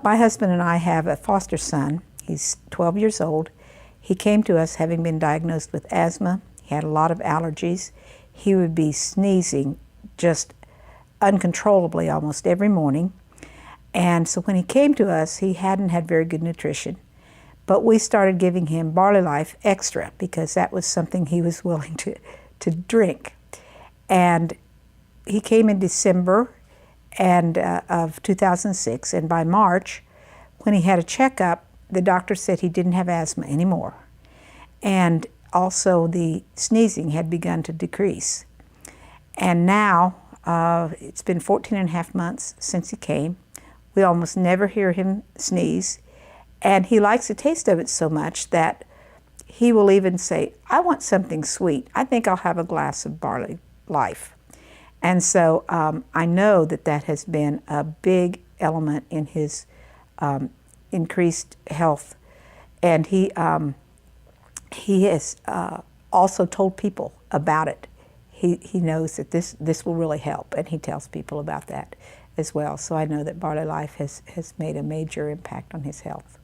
My husband and I have a foster son. He's 12 years old. He came to us having been diagnosed with asthma. He had a lot of allergies. He would be sneezing just uncontrollably almost every morning. And so when he came to us, he hadn't had very good nutrition. But we started giving him BarleyLife Xtra because that was something he was willing to drink. And he came in December of 2006, and by March, when he had a checkup, the doctor said he didn't have asthma anymore. And also the sneezing had begun to decrease. And now, it's been 14 and a half months since he came. We almost never hear him sneeze. And he likes the taste of it so much that he will even say, I want something sweet. I think I'll have a glass of BarleyLife. And so I know that that has been a big element in his increased health. And he has also told people about it. He knows that this will really help, and he tells people about that as well. So I know that BarleyLife has made a major impact on his health.